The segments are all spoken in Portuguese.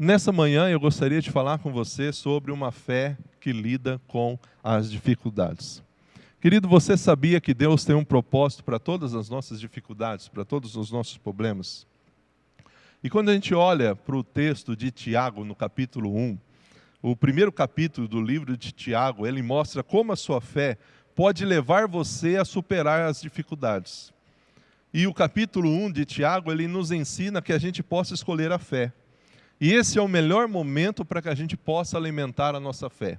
Nessa manhã eu gostaria de falar com você sobre uma fé que lida com as dificuldades. Querido, você sabia que Deus tem um propósito para todas as nossas dificuldades, para todos os nossos problemas? E quando a gente olha para o texto de Tiago, no capítulo 1, o primeiro capítulo do livro de Tiago, ele mostra como a sua fé pode levar você a superar as dificuldades. E o capítulo 1 de Tiago, ele nos ensina que a gente possa escolher a fé. E esse é o melhor momento para que a gente possa alimentar a nossa fé.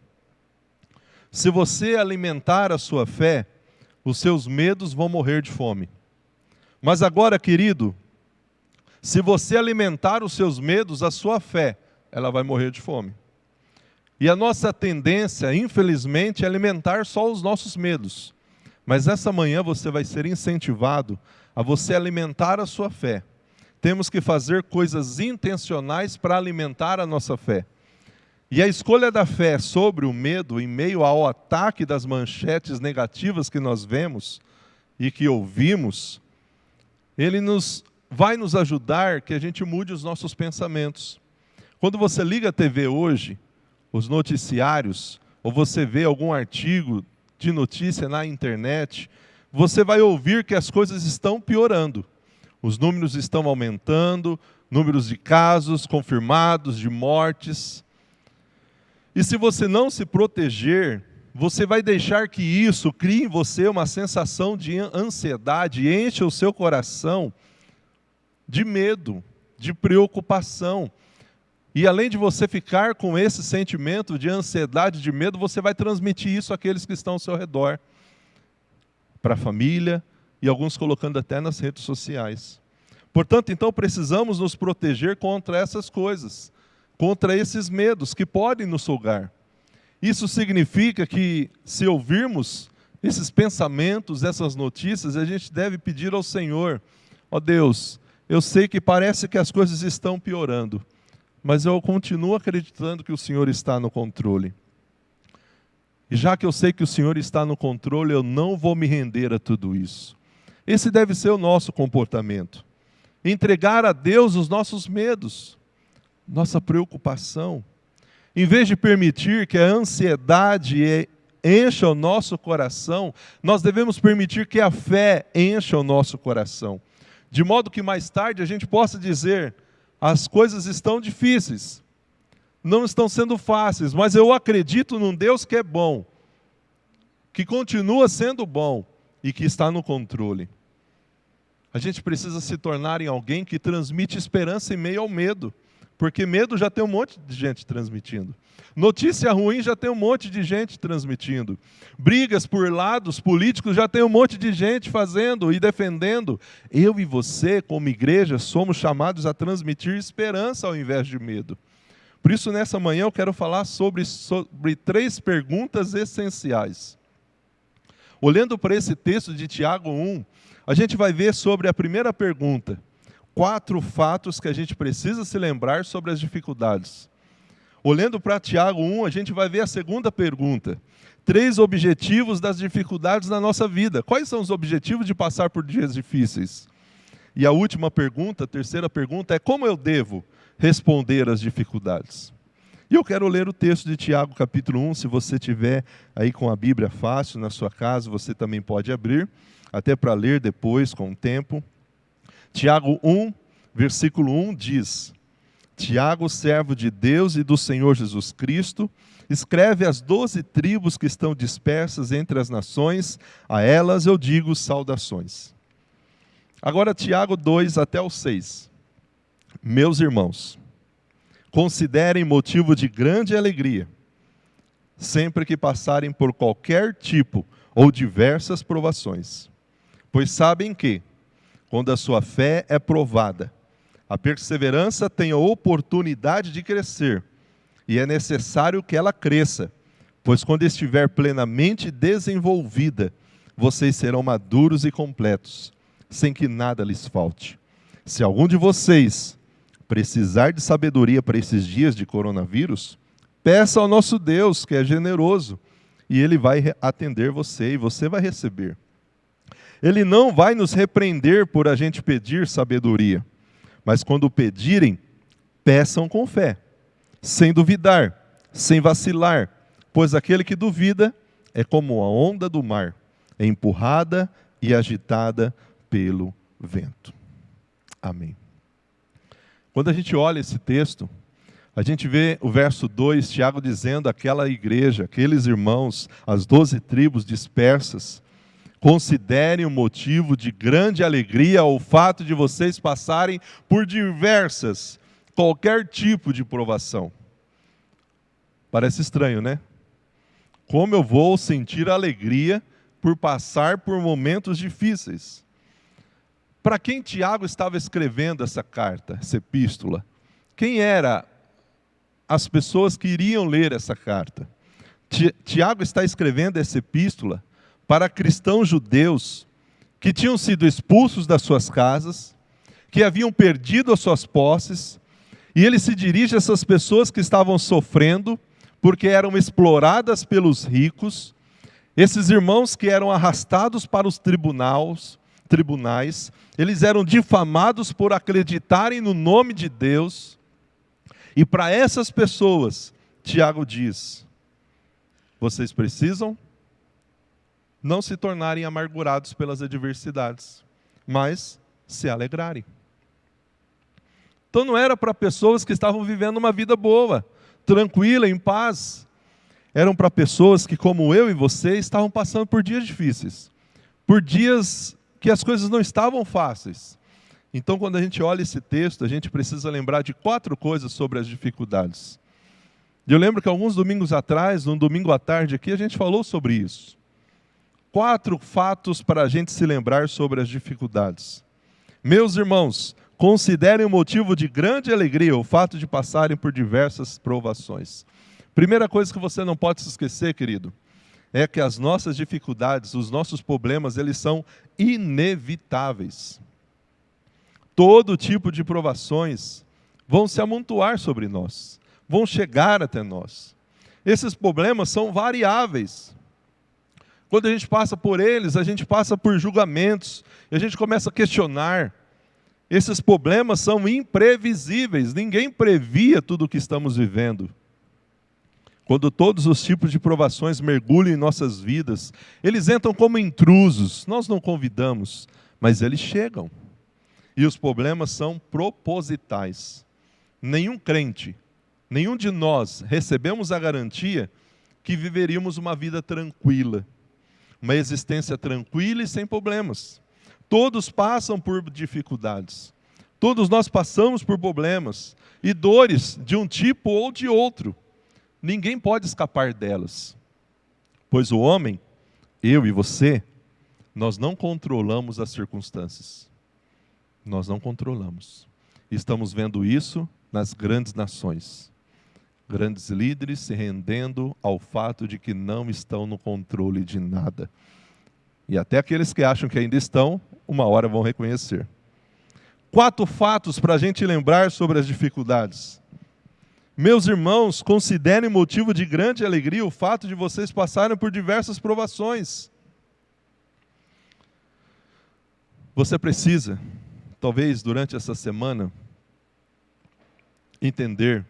Se você alimentar a sua fé, os seus medos vão morrer de fome. Mas agora, querido, se você alimentar os seus medos, a sua fé, ela vai morrer de fome. E a nossa tendência, infelizmente, é alimentar só os nossos medos. Mas essa manhã você vai ser incentivado a você alimentar a sua fé. Temos que fazer coisas intencionais para alimentar a nossa fé. E a escolha da fé sobre o medo, em meio ao ataque das manchetes negativas que nós vemos e que ouvimos, ele vai nos ajudar que a gente mude os nossos pensamentos. Quando você liga a TV hoje, os noticiários, ou você vê algum artigo de notícia na internet, você vai ouvir que as coisas estão piorando. Os números estão aumentando, números de casos confirmados, de mortes. E se você não se proteger, você vai deixar que isso crie em você uma sensação de ansiedade, encha o seu coração de medo, de preocupação. E além de você ficar com esse sentimento de ansiedade, de medo, você vai transmitir isso àqueles que estão ao seu redor, para a família, e alguns colocando até nas redes sociais. Portanto, então, precisamos nos proteger contra essas coisas, contra esses medos que podem nos sugar. Isso significa que, se ouvirmos esses pensamentos, essas notícias, a gente deve pedir ao Senhor: ó Deus, eu sei que parece que as coisas estão piorando, mas eu continuo acreditando que o Senhor está no controle. E já que eu sei que o Senhor está no controle, eu não vou me render a tudo isso. Esse deve ser o nosso comportamento. Entregar a Deus os nossos medos, nossa preocupação. Em vez de permitir que a ansiedade encha o nosso coração, nós devemos permitir que a fé encha o nosso coração. De modo que mais tarde a gente possa dizer: as coisas estão difíceis, não estão sendo fáceis, mas eu acredito num Deus que é bom, que continua sendo bom e que está no controle. A gente precisa se tornar em alguém que transmite esperança em meio ao medo, porque medo já tem um monte de gente transmitindo. Notícia ruim já tem um monte de gente transmitindo. Brigas por lados políticos já tem um monte de gente fazendo e defendendo. Eu e você, como igreja, somos chamados a transmitir esperança ao invés de medo. Por isso, nessa manhã, eu quero falar sobre 3 perguntas essenciais. Olhando para esse texto de Tiago 1, a gente vai ver sobre a primeira pergunta: 4 fatos que a gente precisa se lembrar sobre as dificuldades. Olhando para Tiago 1, a gente vai ver a segunda pergunta: 3 objetivos das dificuldades na nossa vida. Quais são os objetivos de passar por dias difíceis? E a última pergunta, a terceira pergunta, é: como eu devo responder às dificuldades? E eu quero ler o texto de Tiago, capítulo 1, se você tiver aí com a Bíblia fácil na sua casa, você também pode abrir, até para ler depois, com o tempo. Tiago 1, versículo 1 diz: Tiago, servo de Deus e do Senhor Jesus Cristo, escreve às 12 tribos que estão dispersas entre as nações, a elas eu digo saudações. Agora Tiago 2 até o 6. Meus irmãos, considerem motivo de grande alegria, sempre que passarem por qualquer tipo ou diversas provações, pois sabem que, quando a sua fé é provada, a perseverança tem a oportunidade de crescer, e é necessário que ela cresça, pois quando estiver plenamente desenvolvida, vocês serão maduros e completos, sem que nada lhes falte. Se algum de vocês precisar de sabedoria para esses dias de coronavírus, peça ao nosso Deus, que é generoso, e Ele vai atender você, e você vai receber. Ele não vai nos repreender por a gente pedir sabedoria, mas quando pedirem, peçam com fé, sem duvidar, sem vacilar, pois aquele que duvida é como a onda do mar, é empurrada e agitada pelo vento. Amém. Quando a gente olha esse texto, a gente vê o verso 2, Tiago dizendo àquela igreja, aqueles irmãos, as 12 tribos dispersas, considerem um motivo de grande alegria o fato de vocês passarem por qualquer tipo de provação. Parece estranho, né? Como eu vou sentir alegria por passar por momentos difíceis? Para quem Tiago estava escrevendo essa carta, essa epístola? Quem eram as pessoas que iriam ler essa carta? Tiago está escrevendo essa epístola para cristãos judeus que tinham sido expulsos das suas casas, que haviam perdido as suas posses, e ele se dirige a essas pessoas que estavam sofrendo, porque eram exploradas pelos ricos, esses irmãos que eram arrastados para os tribunais, eles eram difamados por acreditarem no nome de Deus, e para essas pessoas, Tiago diz, vocês precisam não se tornarem amargurados pelas adversidades, mas se alegrarem. Então não era para pessoas que estavam vivendo uma vida boa, tranquila, em paz. Eram para pessoas que, como eu e você, estavam passando por dias difíceis, por dias que as coisas não estavam fáceis. Então, quando a gente olha esse texto, a gente precisa lembrar de 4 coisas sobre as dificuldades. Eu lembro que alguns domingos atrás, num domingo à tarde aqui, a gente falou sobre isso. 4 fatos para a gente se lembrar sobre as dificuldades. Meus irmãos, considerem um motivo de grande alegria o fato de passarem por diversas provações. Primeira coisa que você não pode se esquecer, querido, é que as nossas dificuldades, os nossos problemas, eles são inevitáveis. Todo tipo de provações vão se amontoar sobre nós, vão chegar até nós. Esses problemas são variáveis. Quando a gente passa por eles, a gente passa por julgamentos, e a gente começa a questionar. Esses problemas são imprevisíveis, ninguém previa tudo o que estamos vivendo. Quando todos os tipos de provações mergulham em nossas vidas, eles entram como intrusos, nós não convidamos, mas eles chegam. E os problemas são propositais. Nenhum crente, nenhum de nós recebemos a garantia que viveríamos uma vida tranquila, uma existência tranquila e sem problemas. Todos passam por dificuldades. Todos nós passamos por problemas e dores de um tipo ou de outro. Ninguém pode escapar delas. Pois o homem, eu e você, nós não controlamos as circunstâncias. Nós não controlamos. Estamos vendo isso nas grandes nações. Grandes líderes se rendendo ao fato de que não estão no controle de nada. E até aqueles que acham que ainda estão, uma hora vão reconhecer. 4 fatos para a gente lembrar sobre as dificuldades. Meus irmãos, considerem motivo de grande alegria o fato de vocês passarem por diversas provações. Você precisa, talvez durante essa semana, entender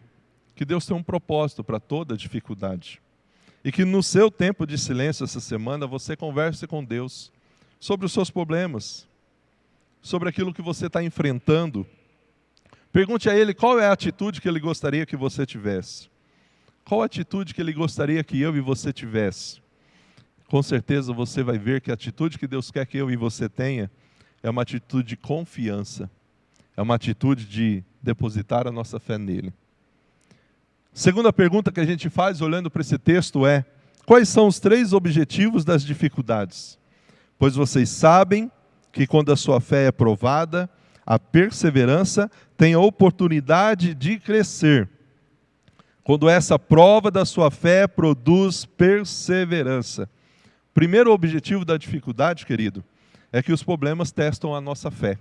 que Deus tem um propósito para toda dificuldade. E que no seu tempo de silêncio essa semana, você converse com Deus sobre os seus problemas, sobre aquilo que você está enfrentando. Pergunte a Ele qual é a atitude que Ele gostaria que você tivesse. Qual a atitude que Ele gostaria que eu e você tivesse? Com certeza você vai ver que a atitude que Deus quer que eu e você tenha é uma atitude de confiança. É uma atitude de depositar a nossa fé nele. Segunda pergunta que a gente faz olhando para esse texto é: quais são os 3 objetivos das dificuldades? Pois vocês sabem que quando a sua fé é provada, a perseverança tem a oportunidade de crescer. Quando essa prova da sua fé produz perseverança. Primeiro objetivo da dificuldade, querido, é que os problemas testam a nossa fé.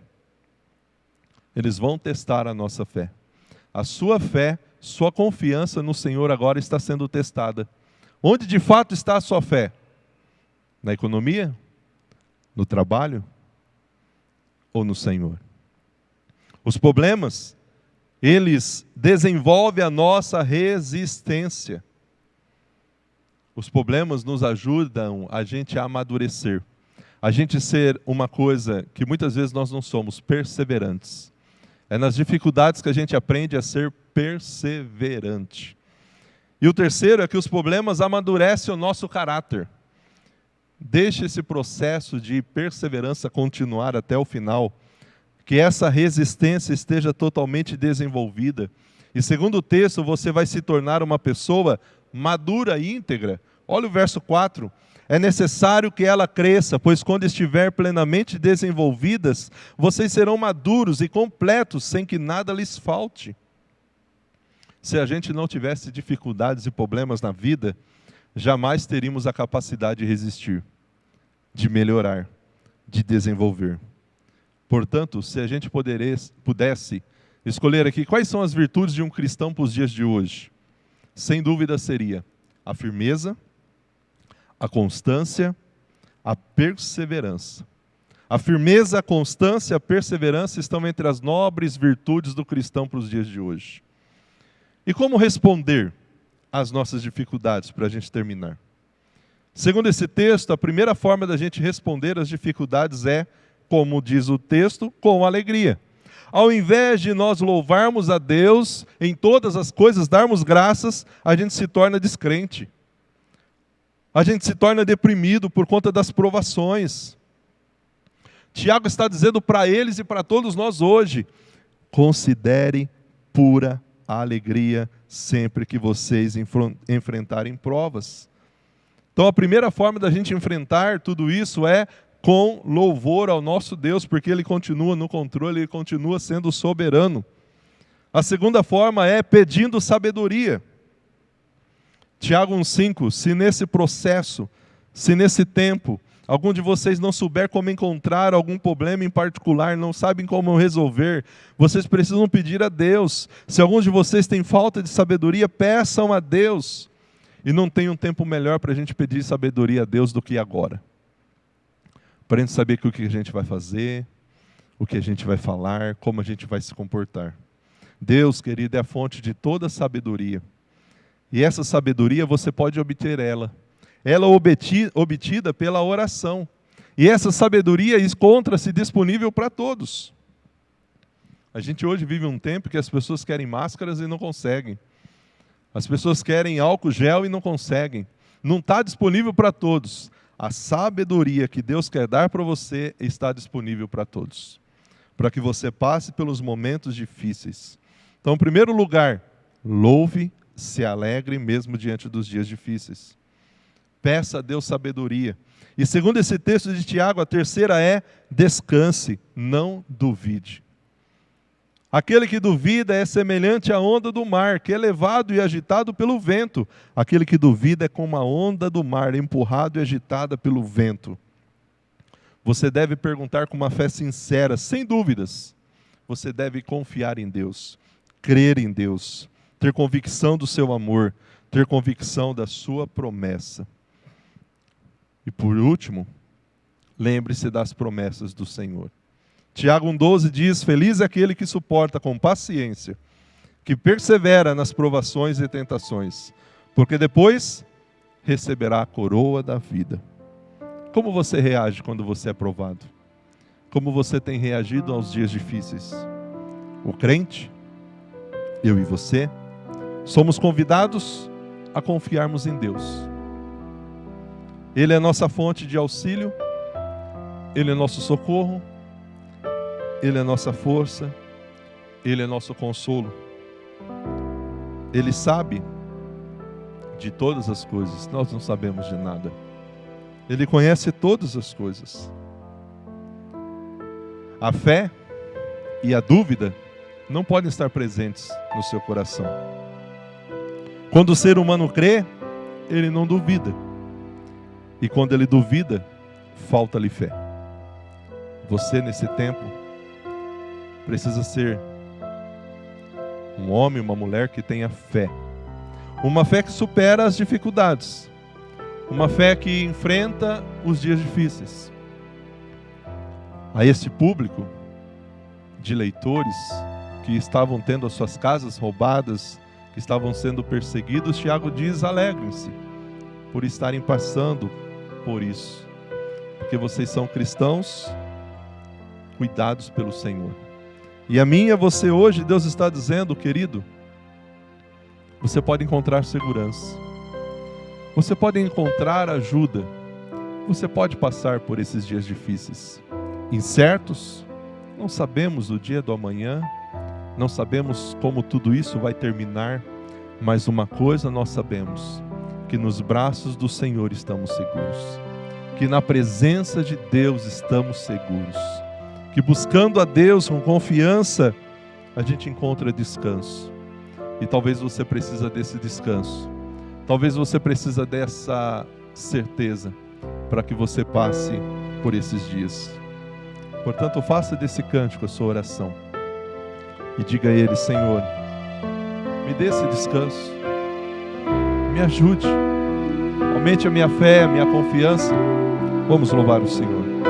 Eles vão testar a nossa fé. A sua fé, sua confiança no Senhor agora está sendo testada. Onde de fato está a sua fé? Na economia? No trabalho? Ou no Senhor? Os problemas Eles desenvolvem a nossa resistência. Os problemas nos ajudam a gente a amadurecer. A gente ser uma coisa que muitas vezes nós não somos, perseverantes. É nas dificuldades que a gente aprende a ser perseverante. E o terceiro é que os problemas amadurecem o nosso caráter. Deixe esse processo de perseverança continuar até o final. Que essa resistência esteja totalmente desenvolvida. E segundo o texto, você vai se tornar uma pessoa madura e íntegra. Olha o verso 4. É necessário que ela cresça, pois quando estiver plenamente desenvolvidas, vocês serão maduros e completos, sem que nada lhes falte. Se a gente não tivesse dificuldades e problemas na vida, jamais teríamos a capacidade de resistir, de melhorar, de desenvolver. Portanto, se a gente pudesse escolher aqui quais são as virtudes de um cristão para os dias de hoje, sem dúvida seria a firmeza, a constância, a perseverança. A firmeza, a constância e a perseverança estão entre as nobres virtudes do cristão para os dias de hoje. E como responder às nossas dificuldades, para a gente terminar? Segundo esse texto, a primeira forma da gente responder às dificuldades é, como diz o texto, com alegria. Ao invés de nós louvarmos a Deus em todas as coisas, darmos graças, a gente se torna descrente. A gente se torna deprimido por conta das provações. Tiago está dizendo para eles e para todos nós hoje: considere pura a alegria sempre que vocês enfrentarem provas. Então a primeira forma da gente enfrentar tudo isso é com louvor ao nosso Deus, porque Ele continua no controle, Ele continua sendo soberano. A segunda forma é pedindo sabedoria. Tiago 1,5, se nesse processo, se nesse tempo, algum de vocês não souber como encontrar algum problema em particular, não sabem como resolver, vocês precisam pedir a Deus. Se algum de vocês tem falta de sabedoria, peçam a Deus. E não tem um tempo melhor para a gente pedir sabedoria a Deus do que agora. Para a gente saber o que a gente vai fazer, o que a gente vai falar, como a gente vai se comportar. Deus, querido, é a fonte de toda sabedoria. E essa sabedoria você pode obter ela. Ela é obtida pela oração. E essa sabedoria encontra-se disponível para todos. A gente hoje vive um tempo que as pessoas querem máscaras e não conseguem. As pessoas querem álcool gel e não conseguem. Não está disponível para todos. A sabedoria que Deus quer dar para você está disponível para todos. Para que você passe pelos momentos difíceis. Então, em primeiro lugar, louve, se alegre mesmo diante dos dias difíceis. Peça a Deus sabedoria. E segundo esse texto de Tiago, a terceira é descanse, não duvide. Aquele que duvida é semelhante à onda do mar, que é levado e agitado pelo vento. Aquele que duvida é como a onda do mar, empurrado e agitada pelo vento. Você deve perguntar com uma fé sincera, sem dúvidas. Você deve confiar em Deus, crer em Deus, ter convicção do seu amor, ter convicção da sua promessa. E por último, lembre-se das promessas do Senhor. Tiago 1,12 diz: feliz é aquele que suporta com paciência, que persevera nas provações e tentações, porque depois receberá a coroa da vida. Como você reage quando você é provado? Como você tem reagido aos dias difíceis? O crente, eu e você, somos convidados a confiarmos em Deus. Ele é nossa fonte de auxílio, Ele é nosso socorro, Ele é nossa força, Ele é nosso consolo. Ele sabe de todas as coisas, nós não sabemos de nada. Ele conhece todas as coisas. A fé e a dúvida não podem estar presentes no seu coração. Quando o ser humano crê, ele não duvida. E quando ele duvida, falta-lhe fé. Você, nesse tempo, precisa ser um homem, uma mulher que tenha fé. Uma fé que supera as dificuldades. Uma fé que enfrenta os dias difíceis. A este público de leitores, que estavam tendo as suas casas roubadas, que estavam sendo perseguidos, Tiago diz: alegrem-se por estarem passando por isso, porque vocês são cristãos cuidados pelo Senhor. E a mim e a você hoje, Deus está dizendo, querido, você pode encontrar segurança, você pode encontrar ajuda, você pode passar por esses dias difíceis, incertos, não sabemos o dia do amanhã, não sabemos como tudo isso vai terminar, mas uma coisa nós sabemos, que nos braços do Senhor estamos seguros, que na presença de Deus estamos seguros, que buscando a Deus com confiança, a gente encontra descanso. E talvez você precisa desse descanso, talvez você precisa dessa certeza, para que você passe por esses dias. Portanto, faça desse cântico a sua oração, e diga a Ele: Senhor, me dê esse descanso, me ajude, aumente a minha fé, a minha confiança. Vamos louvar o Senhor.